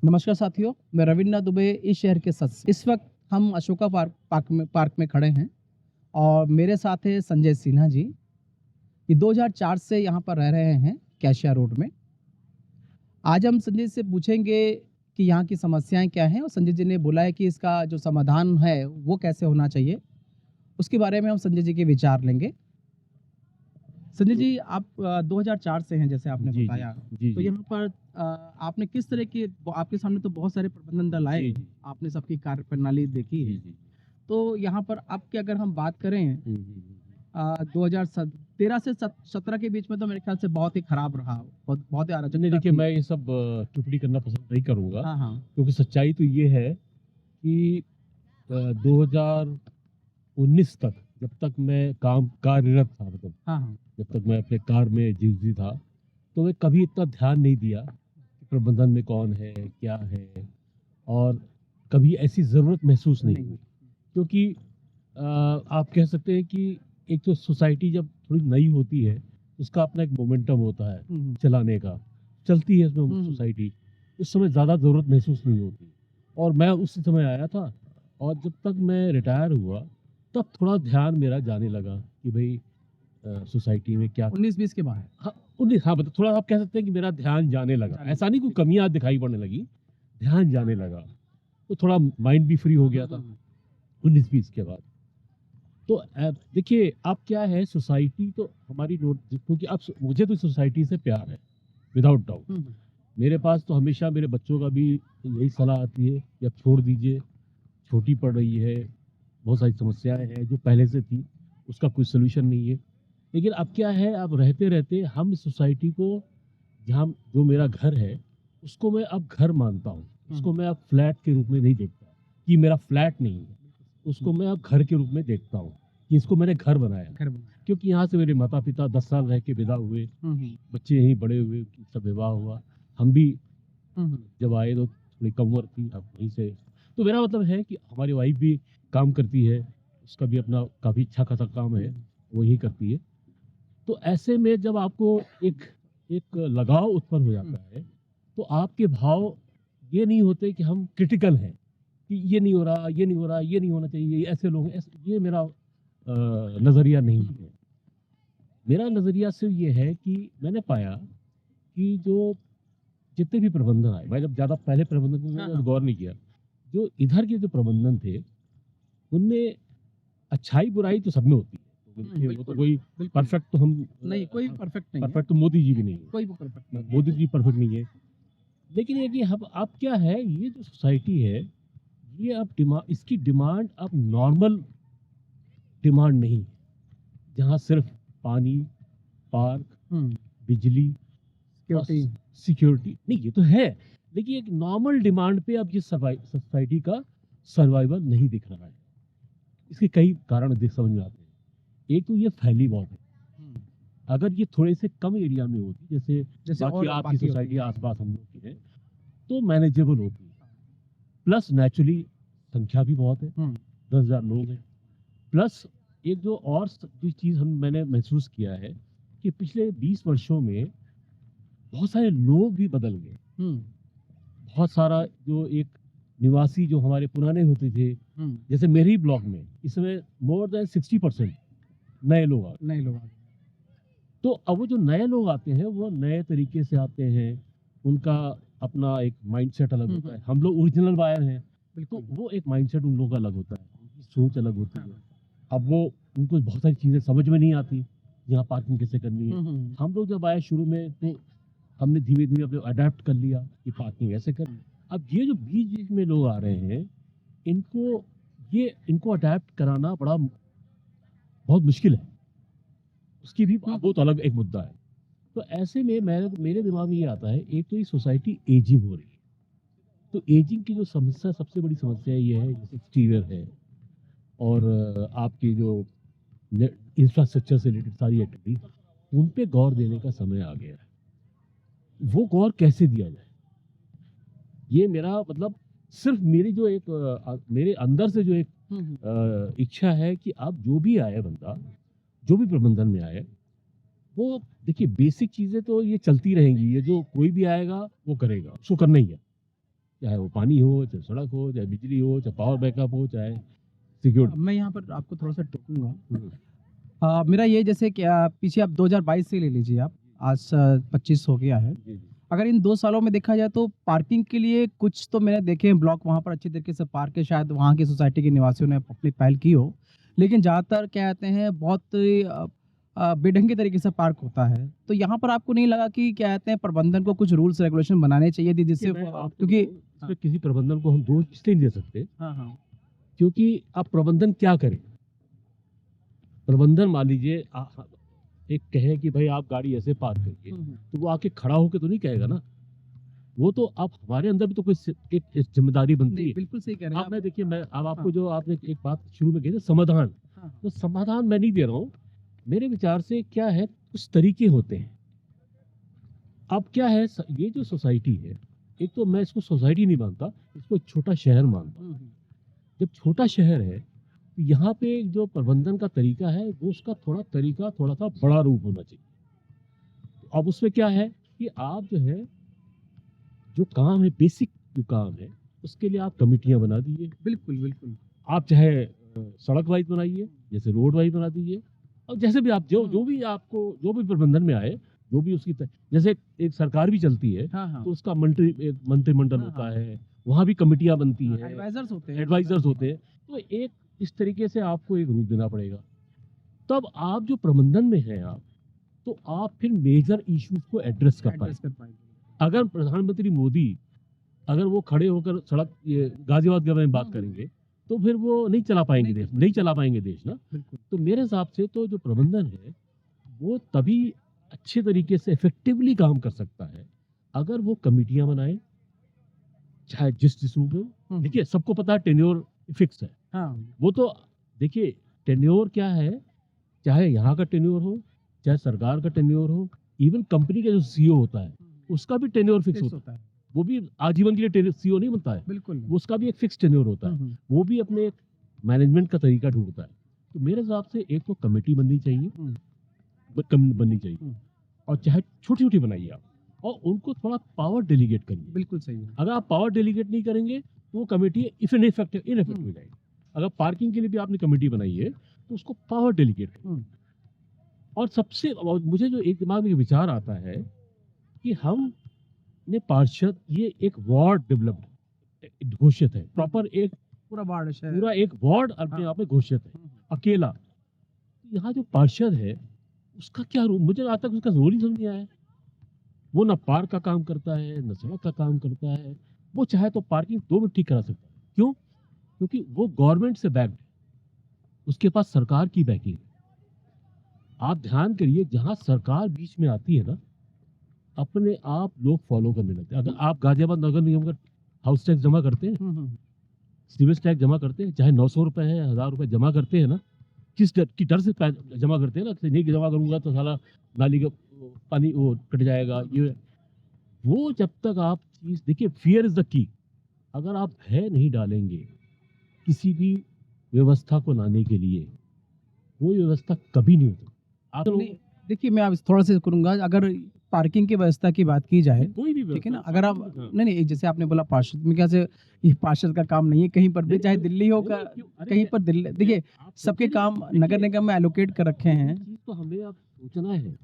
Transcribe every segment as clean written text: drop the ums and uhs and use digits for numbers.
नमस्कार साथियों, मैं रविन्द्र दुबे इस शहर के सदस्य। इस वक्त हम अशोका पार्क में खड़े हैं और मेरे साथ है संजय सिन्हा जी। ये 2004 से यहाँ पर रह रहे हैं कैशिया रोड में। आज हम संजय से पूछेंगे कि यहाँ की समस्याएं क्या हैं और संजय जी ने बोला है कि इसका जो समाधान है वो कैसे होना चाहिए, उसके बारे में हम संजय जी के विचार लेंगे। संजय जी, आप 2004 से हैं जैसे आपने जी, बताया। जी, तो जी। यहाँ पर आपने किस तरह की, आपके सामने तो बहुत सारे प्रबंधन दल आए, जी, जी। आपने सबकी कार्य प्रणाली देखी जी, है। जी। तो यहाँ पर अब की अगर हम बात करें, हुँ, हुँ, हुँ। 2013 से 17 के बीच में तो मेरे ख्याल से बहुत ही खराब रहा, बहुत ही नहीं अराजकता देखिए, थी। मैं ये सब टिप्पणी करना पसंद नहीं करूँगा, हाँ, हाँ। क्योंकि सच्चाई तो ये है कि 2019 तक, जब तक मैं कार्यरत था, मतलब हाँ, हाँ। जब तक मैं अपने कार्य में जीवित था, तो मैं कभी इतना ध्यान नहीं दिया कि प्रबंधन में कौन है, क्या है, और कभी ऐसी ज़रूरत महसूस नहीं नहीं। हुई। क्योंकि आप कह सकते हैं कि एक तो सोसाइटी जब थोड़ी नई होती है, उसका अपना एक मोमेंटम होता है हुँ, हुँ। चलाने का, चलती है उसमें हुँ। सोसाइटी, उस समय ज़्यादा ज़रूरत महसूस नहीं होती। और मैं उसी समय आया था, और जब तक मैं रिटायर हुआ, तब थोड़ा ध्यान मेरा जाने लगा कि भई सोसाइटी में क्या। 19-20 के बाद। हाँ, 19, हाँ, मतलब थोड़ा आप कह सकते हैं कि मेरा ध्यान जाने लगा। जाने ऐसा लगा। नहीं कोई कमियाँ दिखाई पड़ने लगी, ध्यान जाने लगा। तो थोड़ा माइंड भी फ्री हो गया था हुँ, हुँ। 19-20 के बाद। तो देखिए अब क्या है, सोसाइटी तो हमारी नोट, क्योंकि अब मुझे तो सोसाइटी से प्यार है, विदाउट डाउट। हुँ, हुँ। मेरे पास तो हमेशा मेरे बच्चों का भी यही सलाह आती है कि अब छोड़ दीजिए, छोटी पड़ रही है, बहुत सारी समस्याएं हैं जो पहले से थी, उसका कोई सोल्यूशन नहीं है। लेकिन अब क्या है, अब रहते रहते हम इस सोसाइटी को, जहाँ जो मेरा घर है, उसको मैं अब घर मानता हूँ। उसको मैं अब फ्लैट के रूप में नहीं देखता कि मेरा फ्लैट नहीं है, उसको मैं अब घर के रूप में देखता हूँ कि इसको मैंने घर बनाया। घर बनाया। क्योंकि यहाँ से मेरे माता पिता 10 साल रह के विदा हुए, हुँ, हुँ। बच्चे यहीं बड़े हुए, सब विवाह हुआ, हम भी हुँ, हुँ। जब आए तो थोड़ी कम उम्र थी, अब वहीं से। तो मेरा मतलब है कि हमारी वाइफ भी काम करती है, उसका भी अपना काफ़ी अच्छा खासा काम है, वो यही करती है। तो ऐसे में जब आपको एक एक लगाव उत्पन्न हो जाता है, तो आपके भाव ये नहीं होते कि हम क्रिटिकल हैं कि ये नहीं हो रहा, ये नहीं हो रहा, ये नहीं होना चाहिए, ये ऐसे लोग हैं, ये मेरा नज़रिया नहीं है। मेरा नज़रिया सिर्फ ये है कि मैंने पाया कि जो जितने भी प्रबंधन आए, मैं जब ज़्यादा पहले प्रबंधन को हाँ, मैंने हाँ। गौर नहीं किया, जो इधर के जो प्रबंधन थे, उनमें अच्छाई बुराई तो सब में होती है। तो देखिए, वो तो बिल्कुल, कोई बिल्कुल। परफेक्ट तो हम नहीं, कोई परफेक्ट नहीं है। परफेक्ट तो मोदी जी भी नहीं है, कोई भी परफेक्ट नहीं है। मोदी जी परफेक्ट नहीं है। लेकिन ये कि अब क्या है, ये जो सोसाइटी है, ये अब इसकी डिमांड अब नॉर्मल डिमांड नहीं है, जहाँ सिर्फ पानी, पार्क, हुँ। बिजली, सिक्योरिटी। सिक्योरिटी नहीं, ये तो है, लेकिन एक नॉर्मल डिमांड पे अब ये सोसाइटी का सर्वाइवल नहीं दिख रहा है। इसके कई कारण समझ में आते हैं। एक तो ये फैली बहुत है। हुँ। अगर ये थोड़े से कम एरिया में होती, जैसे जैसे बाकी और आपकी बाकी होती सोसाइटी है। आसपास हम लोग की है, तो मैनेजेबल होती। प्लस नेचुरली संख्या भी बहुत है, हुँ। 10,000 लोग हैं। प्लस एक जो और जो चीज़ मैंने महसूस किया है कि पिछले 20 वर्षों में बहुत सारे लोग भी बदल गए। हुँ। बहुत सारा जो एक निवासी जो हमारे पुराने होते थे, हुँ। जैसे मेरे ही ब्लॉक में इस समय मोर देन 60% नए लोग आ गए। नए लोग आ गए। तो अब वो जो नए लोग आते हैं, वो नए तरीके से आते हैं, उनका अपना एक माइंडसेट अलग हुँ, होता हुँ। है। हम लोग ओरिजिनल बायर हैं, तो बिल्कुल। वो एक माइंडसेट उन लोगों का अलग होता है, उनकी सोच अलग होती हाँ। है। अब वो उनको बहुत सारी चीज़ें समझ में नहीं आती, यहाँ पार्किंग कैसे करनी है। हुँ, हुँ। हम लोग जब आए शुरू में, तो हमने धीमे धीमे अपने अडेप्ट कर लिया कि पार्किंग ऐसे करनी। अब ये जो बीच बीच में लोग आ रहे हैं, इनको अडेप्ट कराना बहुत मुश्किल है। उसकी भी हुँ। बहुत अलग एक मुद्दा है। तो ऐसे में मेरे दिमाग में ये आता है, एक तो ये सोसाइटी एजिंग हो रही है। तो एजिंग की जो समस्या, सबसे बड़ी समस्या ये है, जैसे एक्सटीरियर है, और आपकी जो इंफ्रास्ट्रक्चर से रिलेटेड सारी एक्टिविटी, उन पे गौर देने का समय आ गया है। वो गौर कैसे दिया जाए, ये मेरा मतलब, सिर्फ मेरी जो एक मेरे अंदर से जो एक हुँ, हुँ। इच्छा है कि अब जो भी आए बंदा, जो भी प्रबंधन में आए, वो देखिए बेसिक चीजें तो ये चलती रहेंगी, ये जो कोई भी आएगा वो करेगा, उसको करना ही है। चाहे वो पानी हो, चाहे सड़क हो, चाहे बिजली हो, चाहे पावर बैकअप हो, चाहे सिक्योरिटी। मैं यहाँ पर आपको थोड़ा सा टोकूंगा। मेरा ये जैसे कि पीछे आप 2022 से ले लीजिए आप, आज 25 हो गया है। जी, जी। अगर इन 2 सालों में देखा जाए तो पार्किंग के लिए कुछ तो मैंने देखे हैं ब्लॉक वहाँ पर अच्छी तरीके से पार्क है, शायद वहाँ की सोसाइटी के निवासियों ने अपनी पहल की हो। लेकिन ज़्यादातर क्या कहते हैं बहुत बेढंगे तरीके से पार्क होता है। तो यहाँ पर आपको नहीं लगा कि क्या कहते हैं प्रबंधन को कुछ रूल्स रेगुलेशन बनाने चाहिए थी जिससे मैं वो आपको क्योंकि बताऊं, इसमें किसी प्रबंधन को हम दोष इसलिए नहीं दे सकते हाँ। क्योंकि आप प्रबंधन क्या करें। प्रबंधन मान लीजिए एक कहे कि भाई आप गाड़ी ऐसे पार्क करिए, तो वो आके खड़ा होके तो नहीं कहेगा ना। वो तो आप हमारे अंदर भी तो कोई एक जिम्मेदारी बनती नहीं, है। बिल्कुल सही कह रहे हैं आप आप। मैं देखिए मैं अब आपको हाँ। जो आपने एक बात शुरू में कही ना समाधान, हाँ, तो समाधान मैं नहीं दे रहा हूँ। मेरे विचार से क्या है, कुछ तरीके होते हैं। अब क्या है, ये जो सोसाइटी है, एक तो मैं इसको सोसाइटी नहीं मानता, इसको एक छोटा शहर मानता हूँ। जब छोटा शहर है तो यहाँ पे जो प्रबंधन का तरीका है वो उसका थोड़ा सा बड़ा रूप होना चाहिए। अब उसमें क्या है कि आप जो है, जो काम है, बेसिक जो काम है, उसके लिए आप कमेटियां बना दीजिए। बिल्कुल। आप चाहे सड़क वाइज बनाइए, जैसे रोड वाइज बना दीजिए, और जैसे भी आप जो भी आपको जो भी प्रबंधन में आए, जो भी उसकी जैसे एक सरकार भी चलती है हाँ। तो उसका मंत्रिमंडल हाँ, होता हाँ। है, वहाँ भी कमेटियां बनती हैं, एडवाइजर्स होते हैं। एडवाइजर्स होते हैं। तो एक इस तरीके से आपको एक रूप देना पड़ेगा। तब आप जो प्रबंधन में हैं आप, तो आप फिर मेजर इश्यूज को एड्रेस कर पाए। एड्रेस कर पाएंगे। अगर प्रधानमंत्री मोदी अगर वो खड़े होकर सड़क ये गाजियाबाद के बारे में बात करेंगे तो फिर वो नहीं चला पाएंगे नहीं देश, नहीं चला पाएंगे देश ना। बिल्कुल। तो मेरे हिसाब से तो जो प्रबंधन है वो तभी अच्छे तरीके से इफेक्टिवली काम कर सकता है अगर वो कमेटियां बनाए, चाहे जिस रूप में। देखिए सबको पता है टेन्योर फिक्स है। हाँ, वो तो देखिए टेन्योर क्या है, चाहे यहाँ का टेन्योर हो, चाहे सरकार का टेन्योर हो, इवन कंपनी का जो सीईओ होता है उसका भी टेन्योर फिक्स फिक्स होता है। होता है। वो भी आजीवन के लिए सीईओ नहीं बनता है, बिल्कुल। वो उसका भी एक फिक्स टेन्योर होता है। वो भी अपने एक मैनेजमेंट का तरीका ढूंढता है। तो मेरे हिसाब से एक तो कमेटी बननी चाहिए, बननी चाहिए, और चाहे छोटी छोटी बनाइए आप, और उनको थोड़ा पावर डेलीगेट करिए। बिल्कुल सही है। अगर आप पावर डेलीगेट नहीं करेंगे तो वो कमेटी इनइफेक्टिव हो जाएगी। अगर पार्किंग के लिए भी आपने कमेटी बनाई है तो उसको पावर डेलीगेट करिए। और सबसे मुझे जो एक दिमाग में विचार आता है कि हम ने पार्षद ये एक वार्ड डेवलप्ड घोषित है, प्रॉपर एक पूरा एक वार्ड अपने आप में घोषित है अकेला। यहाँ जो पार्षद है उसका क्या रोल, मुझे आज तक उसका रोल ही समझ नहीं आया। वो ना पार्क का काम करता है, ना सड़क का काम करता है। वो चाहे तो पार्किंग 2 मिनट ठीक करा सकता है। क्यों? क्योंकि वो गवर्नमेंट से बैक्ड है, उसके पास सरकार की बैकिंग है। आप ध्यान करिए, जहां सरकार बीच में आती है ना, अपने आप लोग फॉलो करने लगते हैं। अगर आप गाजियाबाद नगर निगम का हाउस टैक्स जमा करते हैं, सिविल टैक्स जमा करते हैं, चाहे 900 रुपए है, 1000 रुपए जमा करते हैं ना, किस डर की डर से जमा करते हैं ना, कि नहीं जमा करूंगा तो साला नाली का पानी वो कट जाएगा। ये वो जब तक आप चीज देखिए, फियर इज द की। अगर आप भय नहीं डालेंगे किसी भी व्यवस्था को लाने के लिए, वो व्यवस्था कभी नहीं होती। आप देखिए मैं अब थोड़ा सा करूंगा, अगर पार्किंग की व्यवस्था की बात की जाए, कोई भी ठीक है ना, व्यवस्था- अगर आप हाँ। नहीं जैसे आपने बोला पार्षद में, क्या से ये पार्षद का काम नहीं है कहीं पर भी, नहीं, चाहे नहीं, दिल्ली हो का, क्यों? अरे कहीं पर दिल्ली, देखिए आप सबके सोचिए, काम देखिए, नगर निगम में एलोकेट कर रखे हैं। चीज तो हमें अब सोचना है।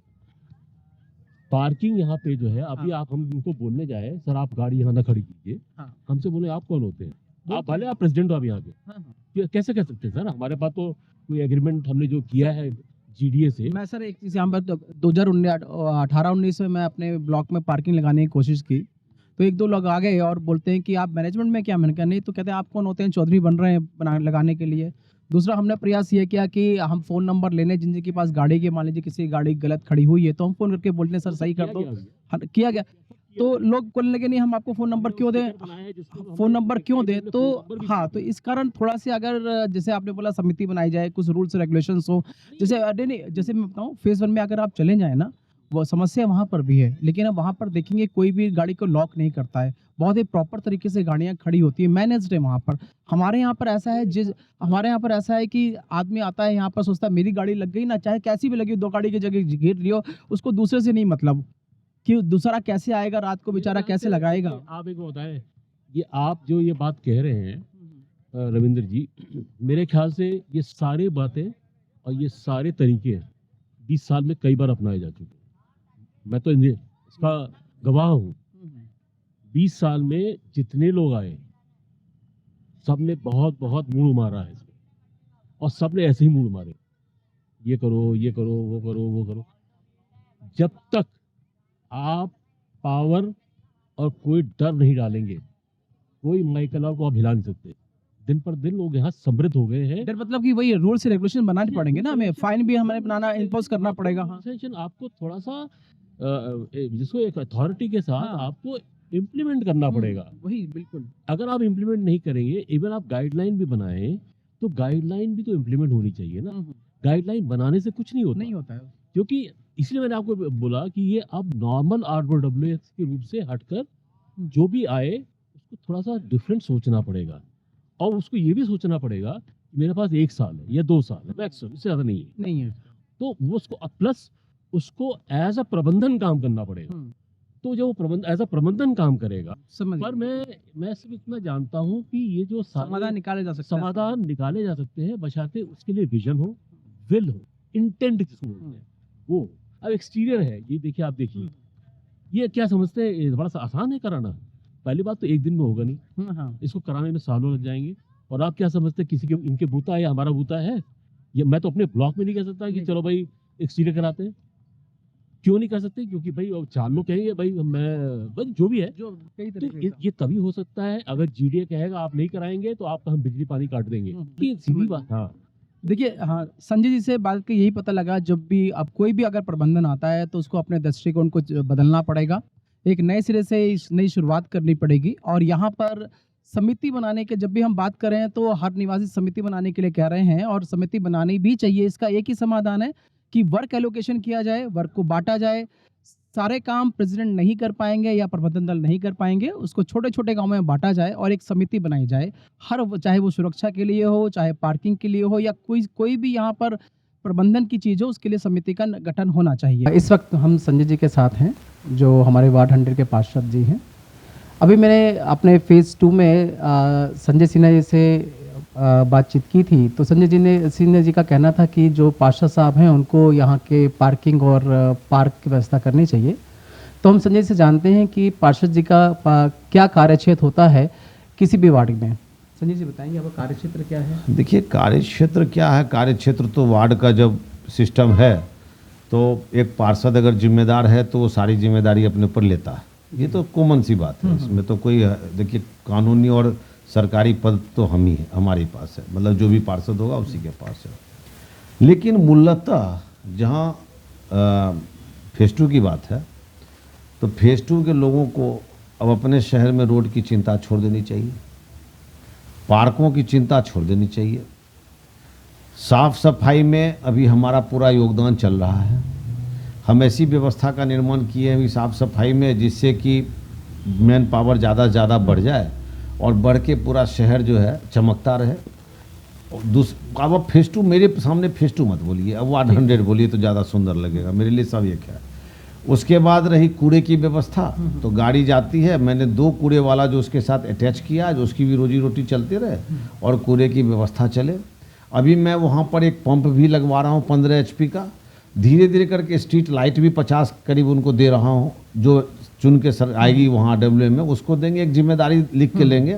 पार्किंग यहाँ पे जो है अभी, आप हम उनको बोलने जाए सर आप गाड़ी यहाँ ना खड़ी कीजिए, हाँ। हमसे बोले आप कौन होते हैं? आप भले आप प्रेसिडेंट हो आप यहाँ के, ये कैसे कह सकते हैं सर? हमारे पास तो कोई एग्रीमेंट हमने जो किया है जीडीए से। मैं सर एक चीज़ यहाँ पर 2018-19 में मैं अपने ब्लॉक में पार्किंग लगाने की कोशिश की, तो 1-2 लोग आ गए और बोलते हैं कि आप मैनेजमेंट में क्या? मैंने कहा नहीं, तो कहते हैं आप कौन होते हैं? चौधरी बन रहे हैं लगाने के लिए। दूसरा हमने प्रयास ये किया कि हम फ़ोन नंबर लेने, जिनके पास गाड़ी के, मान लीजिए किसी गाड़ी गलत खड़ी हुई है तो हम फ़ोन करके बोलते हैं सर सही कर दो। किया गया, तो लोग बोलने लगे नहीं हम आपको फ़ोन नंबर क्यों दें, फ़ोन नंबर क्यों दें? तो हाँ, तो इस कारण थोड़ा सा, अगर जैसे आपने बोला समिति बनाई जाए, कुछ रूल्स रेगुलेशंस हो, जैसे नहीं जैसे मैं बताऊँ फेज़ 1 में अगर आप चले जाएँ ना, वो समस्या वहाँ पर भी है, लेकिन अब वहाँ पर देखेंगे कोई भी गाड़ी को लॉक नहीं करता है, बहुत ही प्रॉपर तरीके से गाड़ियाँ खड़ी होती है, मैनेज्ड है वहाँ पर। हमारे यहाँ पर ऐसा है, हमारे यहाँ पर ऐसा है कि आदमी आता है यहाँ पर, सोचता है मेरी गाड़ी लग गई ना, चाहे कैसी भी लगी, 2 गाड़ी की जगह घेर रही हो, उसको दूसरे से नहीं मतलब कि दूसरा कैसे आएगा, रात को बेचारा कैसे लगाएगा। आप एक बताएं, ये आप जो ये बात कह रहे हैं रविंद्र जी, मेरे ख्याल से ये सारी बातें और ये सारे तरीके 20 साल में कई बार अपनाए जा चुके हैं। मैं तो इसका गवाह हूँ। 20 साल में जितने लोग आए सबने बहुत बहुत मूड मारा है इसमें, और सबने ऐसे ही मूड मारे, ये करो, ये करो, वो करो, वो करो। जब तक आप पावर और कोई डर नहीं डालेंगे, कोई माइकल को आप हिला नहीं सकते। दिन पर दिन लोग यहाँ समृद्ध हो गए हैं। डर मतलब कि वही रूल्स रेगुलेशन बनाने पड़ेंगे ना, हमें फाइन भी हमें बनाना इम्पोज करना पड़ेगा। हाँ सेशन आपको थोड़ा सा जिसको एक अथॉरिटी के साथ हाँ। आपको इम्प्लीमेंट करना पड़ेगा। वही बिल्कुल। अगर आप इम्प्लीमेंट नहीं करेंगे, इवन आप गाइडलाइन भी बनाएं तो गाइडलाइन भी तो इम्प्लीमेंट होनी चाहिए ना। गाइडलाइन बनाने से कुछ नहीं होता, नहीं होता है। क्योंकि इसलिए मैंने आपको बोला कि ये अब नॉर्मल ROW के रूप से हटकर जो भी आए उसको थोड़ा सा डिफरेंट सोचना पड़ेगा, और उसको ये भी सोचना पड़ेगा कि मेरे पास 1 साल है या 2 साल है मैक्सिमम, इससे ज्यादा नहीं है। तो वो उसको प्लस उसको एज अ प्रबंधन काम करना पड़ेगा। तो जो वो एज अ प्रबंधन काम करेगा, पर मैं सिर्फ इतना जानता हूँ कि ये जो समाधान निकाले जा सकते हैं, समाधान निकाले जा सकते हैं, बशर्ते उसके लिए विजन हो, विल हो, इंटेंट जिसको बोलते हैं वो। अब एक्सटीरियर है, ये देखिए, आप देखिए ये क्या समझते हैं, ये बड़ा सा आसान है कराना। पहली बात तो एक दिन में होगा नहीं, इसको कराने में सालों लग जाएंगे। और आप क्या समझते हैं किसी के इनके बूता है या हमारा बूता है? ये मैं तो अपने ब्लॉक में नहीं कह सकता कि चलो भाई एक्सटीरियर कराते हैं। क्यों नहीं कर सकते? क्योंकि भाई 4 लोग कहेंगे भाई मैं बस जो भी है, जो कई तो तरीके का। ये तभी हो सकता है अगर GDA कहेगा आप नहीं कराएंगे तो आपका हम बिजली पानी काट देंगे। ये सीधी बात। हाँ देखिए, हाँ, संजय जी से बात के यही पता लगा, जब भी अब कोई भी अगर प्रबंधन आता है तो उसको अपने दृष्टिकोण को बदलना पड़ेगा, एक नए सिरे से नई शुरुआत करनी पड़ेगी। और यहाँ पर समिति बनाने के जब भी हम बात कर रहे हैं तो हर निवासी समिति बनाने के लिए कह रहे हैं, और समिति बनानी भी चाहिए। इसका एक ही समाधान है कि वर्क एलोकेशन किया जाए, वर्क को बांटा जाए। सारे काम प्रेसिडेंट नहीं कर पाएंगे या प्रबंधन दल नहीं कर पाएंगे, उसको छोटे छोटे गाँव में बांटा जाए और एक समिति बनाई जाए। चाहे वो सुरक्षा के लिए हो, चाहे पार्किंग के लिए हो, या कोई भी यहाँ पर प्रबंधन की चीज़ हो, उसके लिए समिति का गठन होना चाहिए। इस वक्त हम संजय जी के साथ हैं, जो हमारे वार्ड 100 के पार्षद जी हैं। अभी मैंने अपने फेज़ 2 में संजय सिन्हा जी से बातचीत की थी, तो सिन्हा जी का कहना था कि जो पार्षद साहब हैं उनको यहाँ के पार्किंग और पार्क की व्यवस्था करनी चाहिए। तो हम संजय से जानते हैं कि पार्षद जी का क्या कार्यक्षेत्र होता है किसी भी वार्ड में। संजय जी बताएंगे आपका कार्यक्षेत्र क्या है? देखिए, कार्यक्षेत्र क्या है, कार्यक्षेत्र तो वार्ड का जब सिस्टम है तो एक पार्षद अगर जिम्मेदार है तो वो सारी जिम्मेदारी अपने ऊपर लेता है। ये तो कॉमन सी बात है, इसमें तो कोई, देखिए, कानूनी और सरकारी पद तो हम ही हमारे पास है, मतलब जो भी पार्षद होगा उसी के पास है। लेकिन मूलतः जहाँ फेज 2 की बात है, तो फेज 2 के लोगों को अब अपने शहर में रोड की चिंता छोड़ देनी चाहिए, पार्कों की चिंता छोड़ देनी चाहिए। साफ सफाई में अभी हमारा पूरा योगदान चल रहा है। हम ऐसी व्यवस्था का निर्माण किए हैं अभी साफ सफाई में, जिससे कि मैन पावर ज़्यादा से ज़्यादा बढ़ जाए और बढ़ के पूरा शहर जो है चमकता रहे। अब फेज 2, मेरे सामने फेज 2 मत बोलिए, अब वार्ड 100 बोलिए तो ज़्यादा सुंदर लगेगा मेरे लिए, सब एक है। उसके बाद रही कूड़े की व्यवस्था, तो गाड़ी जाती है, मैंने 2 कूड़े वाला जो उसके साथ अटैच किया, जो उसकी भी रोजी रोटी चलती रहे और कूड़े की व्यवस्था चले। अभी मैं वहाँ पर एक पंप भी लगवा रहा हूँ 15 HP का, धीरे धीरे करके स्ट्रीट लाइट भी 50 करीब उनको दे रहा हूँ, जो चुन के सर आएगी वहाँ WM में उसको देंगे, एक जिम्मेदारी लिख के लेंगे।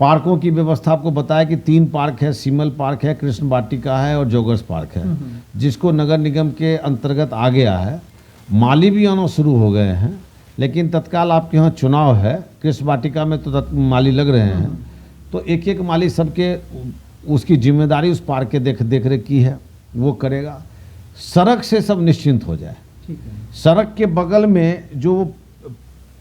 पार्कों की व्यवस्था आपको बताया कि 3 पार्क है, सिमल पार्क है, कृष्ण वाटिका है और जोगर्स पार्क है, जिसको नगर निगम के अंतर्गत आ गया है। माली भी आना शुरू हो गए हैं, लेकिन तत्काल आपके यहाँ चुनाव है, कृष्ण वाटिका में तो माली लग रहे हैं, तो एक एक माली सबके उसकी जिम्मेदारी उस पार्क के देख रेख की है, वो करेगा। सड़क से सब निश्चिंत हो जाए। सड़क के बगल में जो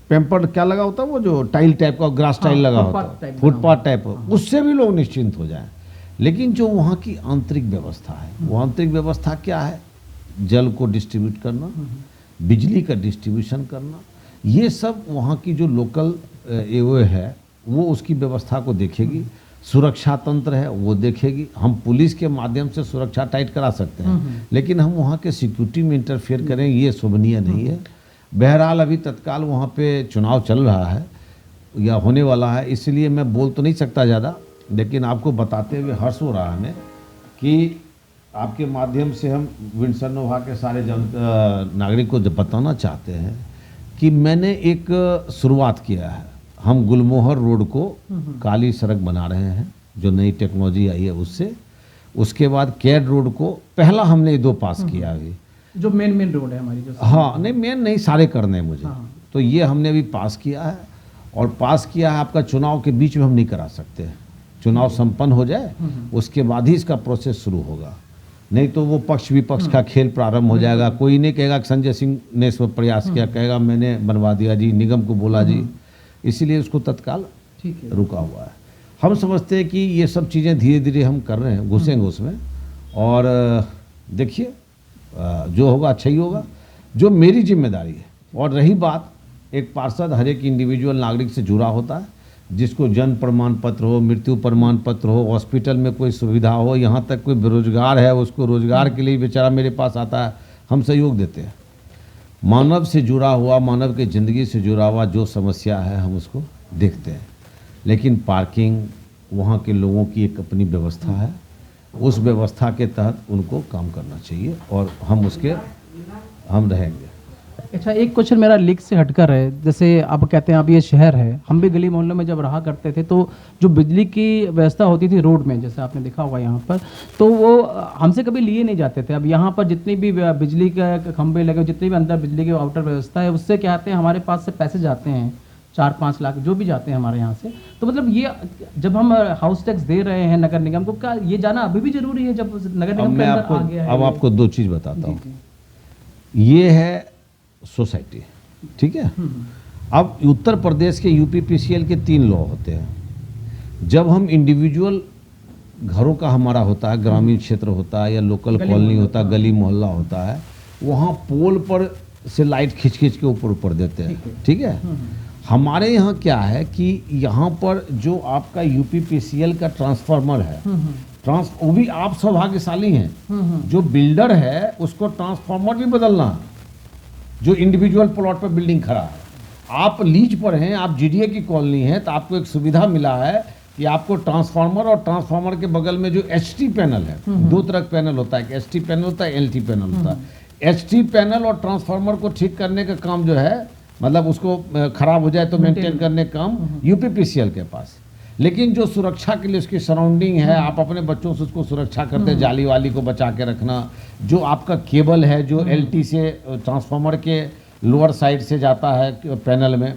पेम्पर क्या लगा होता है, वो जो टाइल टाइप का ग्रास टाइल लगा होता है, फुटपाथ टाइप, उससे भी लोग निश्चिंत हो जाएं। लेकिन जो वहाँ की आंतरिक व्यवस्था है, वो आंतरिक व्यवस्था क्या है? जल को डिस्ट्रीब्यूट करना, बिजली का डिस्ट्रीब्यूशन करना, ये सब वहाँ की जो लोकल एओ है वो उसकी व्यवस्था को देखेगी। सुरक्षा तंत्र है वो देखेगी। हम पुलिस के माध्यम से सुरक्षा टाइट करा सकते हैं, लेकिन हम वहाँ के सिक्योरिटी में इंटरफेयर करें, ये शोभनीय नहीं है। बहरहाल अभी तत्काल वहाँ पे चुनाव चल रहा है, या होने वाला है, इसलिए मैं बोल तो नहीं सकता ज़्यादा, लेकिन आपको बताते हुए हर्ष हो रहा है हमें कि आपके माध्यम से हम विंडसर नोवा के सारे नागरिक को बताना चाहते हैं कि मैंने एक शुरुआत किया है। हम गुलमोहर रोड को काली सड़क बना रहे हैं, जो नई टेक्नोलॉजी आई है उससे। उसके बाद कैड रोड को पहला हमने 2 पास किया अभी, जो मेन रोड है हमारी, जो हाँ नहीं मेन नहीं, सारे करने हैं मुझे। हाँ। तो ये हमने अभी पास किया है, और पास किया है आपका चुनाव के बीच में हम नहीं करा सकते। चुनाव संपन्न हो जाए उसके बाद ही इसका प्रोसेस शुरू होगा, नहीं तो वो पक्ष विपक्ष का खेल प्रारंभ हो जाएगा। कोई नहीं कहेगा कि संजय सिंह ने इस पर प्रयास किया, कहेगा मैंने बनवा दिया जी, निगम को बोला जी, इसीलिए उसको तत्काल रुका हुआ है। हम समझते हैं कि ये सब चीज़ें धीरे धीरे हम कर रहे हैं, घुसेंगे उसमें, और देखिए जो होगा अच्छा ही होगा, जो मेरी जिम्मेदारी है। और रही बात, एक पार्षद हर एक इंडिविजुअल नागरिक से जुड़ा होता है, जिसको जन्म प्रमाण पत्र हो, मृत्यु प्रमाण पत्र हो, हॉस्पिटल में कोई सुविधा हो, यहाँ तक कोई बेरोजगार है उसको रोजगार के लिए बेचारा मेरे पास आता है, हम सहयोग देते हैं। मानव से जुड़ा हुआ, मानव की ज़िंदगी से जुड़ा हुआ जो समस्या है हम उसको देखते हैं। लेकिन पार्किंग वहाँ के लोगों की एक अपनी व्यवस्था है, उस व्यवस्था के तहत उनको काम करना चाहिए, और हम रहेंगे। अच्छा, एक क्वेश्चन मेरा लीक से हटकर है। जैसे आप कहते हैं अब ये शहर है, हम भी गली मोहल्लों में जब रहा करते थे तो जो बिजली की व्यवस्था होती थी रोड में, जैसे आपने देखा होगा यहाँ पर, तो वो हमसे कभी लिए नहीं जाते थे। अब यहाँ पर जितनी भी बिजली के खंभे लगे, जितनी भी अंदर बिजली की आउटर व्यवस्था है, उससे क्या आते हैं हमारे पास से पैसे जाते हैं 4-5 लाख जो भी जाते हैं हमारे यहाँ से। तो मतलब ये जब हम हाउस टैक्स दे रहे हैं नगर निगम को, क्या ये जाना अभी भी जरूरी है जब नगर निगम के अंदर आ गया है? अब आपको 2 चीज़ बताता हूँ। ये है सोसाइटी, ठीक है। अब उत्तर प्रदेश के यूपीपीसीएल के 3 लॉ होते हैं। जब हम इंडिविजुअल घरों का हमारा होता है, ग्रामीण क्षेत्र होता है या लोकल कॉलोनी होता है, गली मोहल्ला होता है, वहाँ पोल पर से लाइट खींच खींच के ऊपर देते हैं, ठीक है। हमारे यहाँ क्या है कि यहाँ पर जो आपका यूपीपीसीएल का ट्रांसफार्मर है, वो भी आप सौभाग्यशाली हैं, जो बिल्डर है उसको ट्रांसफार्मर भी बदलना है। जो इंडिविजुअल प्लॉट पर बिल्डिंग खड़ा है, आप लीज पर हैं, आप जीडीए की कॉलोनी है, तो आपको एक सुविधा मिला है कि आपको ट्रांसफार्मर और ट्रांसफार्मर के बगल में जो एचटी पैनल है, 2 तरह का पैनल होता है, एक एचटी पैनल होता है, एलटी पैनल होता है। एचटी पैनल और ट्रांसफार्मर को ठीक करने का काम जो है, मतलब उसको खराब हो जाए तो मेंटेन करने का काम यूपीपीसीएल के पास। लेकिन जो सुरक्षा के लिए उसकी सराउंडिंग है, आप अपने बच्चों से उसको सुरक्षा करते हैं, जाली वाली को बचा के रखना। जो आपका केबल है जो एलटी से ट्रांसफार्मर के लोअर साइड से जाता है पैनल में,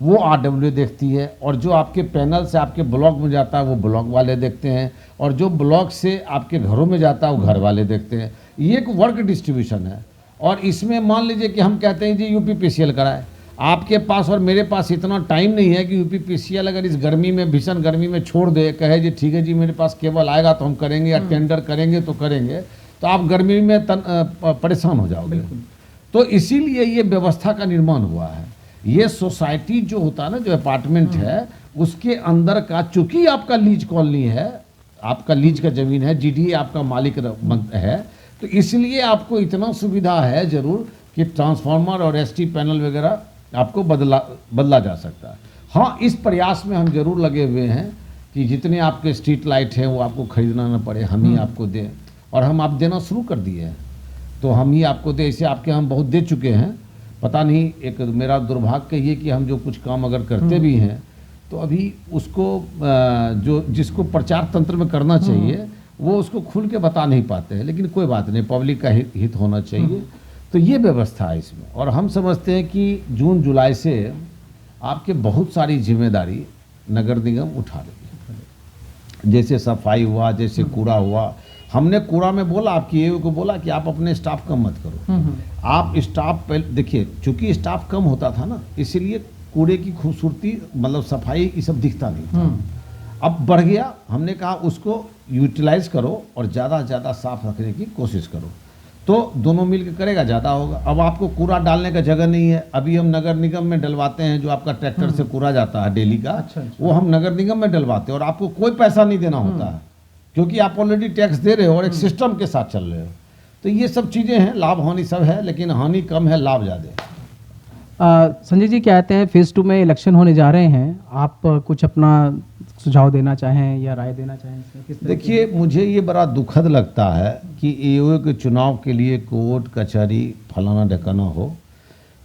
वो आरडब्ल्यू देखती है, और जो आपके पैनल से आपके ब्लॉक में जाता है वो ब्लॉक वाले देखते हैं, और जो ब्लॉक से आपके घरों में जाता है वो घर वाले देखते हैं। ये एक वर्क डिस्ट्रीब्यूशन है। और इसमें मान लीजिए कि हम कहते हैं जी यूपीपीसीएल कराए, आपके पास और मेरे पास इतना टाइम नहीं है कि यूपीपीसीएल अगर इस गर्मी में, भीषण गर्मी में छोड़ दे, कहे जी ठीक है जी मेरे पास केबल आएगा तो हम करेंगे, या टेंडर करेंगे तो करेंगे, तो आप गर्मी में परेशान हो जाओगे। तो इसीलिए ये व्यवस्था का निर्माण हुआ है। ये सोसाइटी जो होता है ना, जो अपार्टमेंट है, उसके अंदर का, चूंकि आपका लीज कॉलोनी है, आपका लीज का जमीन है, जीडीए आपका मालिक है, तो इसलिए आपको इतना सुविधा है जरूर कि ट्रांसफार्मर और एसटी पैनल वगैरह आपको बदला जा सकता है। हाँ, इस प्रयास में हम जरूर लगे हुए हैं कि जितने आपके स्ट्रीट लाइट हैं वो आपको खरीदना ना पड़े, हम ही आपको दें, और हम आप देना शुरू कर दिए हैं, तो हम ही आपको दें। इसे आपके हम बहुत दे चुके हैं, पता नहीं, एक मेरा दुर्भाग्य ये कि हम जो कुछ काम अगर करते भी हैं तो अभी उसको जो जिसको प्रचार तंत्र में करना चाहिए वो उसको खुल के बता नहीं पाते हैं। लेकिन कोई बात नहीं, पब्लिक का हित होना चाहिए, तो ये व्यवस्था है इसमें। और हम समझते हैं कि जून जुलाई से आपके बहुत सारी जिम्मेदारी नगर निगम उठा रही है, जैसे सफाई हुआ, जैसे कूड़ा हुआ। हमने कूड़ा में बोला, आपकी एओ को बोला कि आप अपने स्टाफ कम मत करो, आप स्टाफ पहले देखिए, चूंकि स्टाफ कम होता था ना, इसीलिए कूड़े की खूबसूरती, मतलब सफाई, ये सब दिखता नहीं था। अब बढ़ गया, हमने कहा उसको यूटिलाइज करो और ज़्यादा से ज़्यादा साफ रखने की कोशिश करो, तो दोनों मिलकर करेगा, ज़्यादा होगा। अब आपको कूड़ा डालने का जगह नहीं है, अभी हम नगर निगम में डलवाते हैं, जो आपका ट्रैक्टर से कूड़ा जाता है डेली का, वो हम नगर निगम में डलवाते हैं, और आपको कोई पैसा नहीं देना होता है, क्योंकि आप ऑलरेडी टैक्स दे रहे हो और एक सिस्टम के साथ चल रहे हो। तो ये सब चीज़ें हैं, लाभ हानि सब है, लेकिन हानि कम है, लाभ ज़्यादा है। संजय जी क्या कहते हैं, फेज 2 में इलेक्शन होने जा रहे हैं, आप कुछ अपना सुझाव देना चाहें या राय देना चाहें इसमें? किस तरह की- देखिए, मुझे ये बड़ा दुखद लगता है कि एओए के चुनाव के लिए कोर्ट कचहरी फलाना ढकाना हो।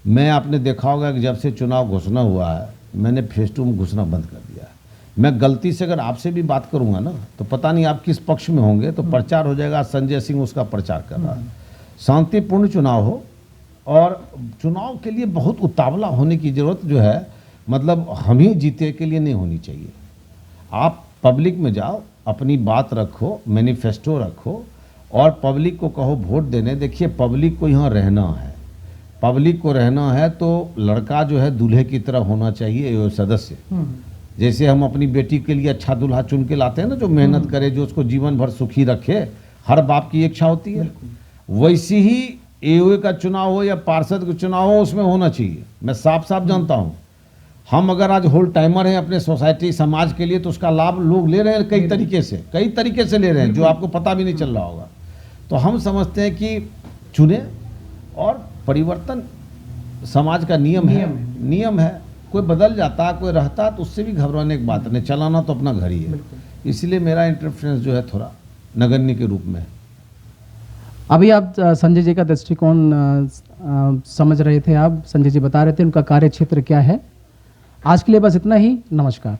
मैं आपने देखा होगा कि जब से चुनाव घोषणा हुआ है, मैंने फेज 2 में घुसना बंद कर दिया है। मैं गलती से अगर आपसे भी बात करूंगा ना, तो पता नहीं आप किस पक्ष में होंगे, तो प्रचार हो जाएगा संजय सिंह उसका प्रचार कर रहा है। शांतिपूर्ण चुनाव हो, और चुनाव के लिए बहुत उतावला होने की जरूरत जो है, मतलब हम ही जीते के लिए नहीं होनी चाहिए। आप पब्लिक में जाओ, अपनी बात रखो, मैनिफेस्टो रखो, और पब्लिक को कहो वोट देने। देखिए, पब्लिक को यहाँ रहना है, पब्लिक को रहना है, तो लड़का जो है दूल्हे की तरह होना चाहिए, ये सदस्य। जैसे हम अपनी बेटी के लिए अच्छा दूल्हा चुन के लाते हैं ना, जो मेहनत करे, जो उसको जीवन भर सुखी रखे, हर बाप की इच्छा होती है। वैसी ही एओए का चुनाव हो या पार्षद का चुनाव हो, उसमें होना चाहिए। मैं साफ साफ जानता हूँ, हम अगर आज होल टाइमर हैं अपने सोसाइटी समाज के लिए, तो उसका लाभ लोग ले रहे हैं कई तरीके से ले रहे हैं, जो आपको पता भी नहीं चल रहा होगा। तो हम समझते हैं कि चुने, और परिवर्तन समाज का नियम है। कोई बदल जाता, कोई रहता, तो उससे भी घबराने की बात नहीं। चलाना तो अपना घर ही है। इसलिए मेरा इंटरफेरेंस जो है थोड़ा नगण्य के रूप में है। अभी आप संजय जी का दृष्टिकोण समझ रहे थे, आप संजय जी बता रहे थे उनका कार्य क्षेत्र क्या है। आज के लिए बस इतना ही, नमस्कार।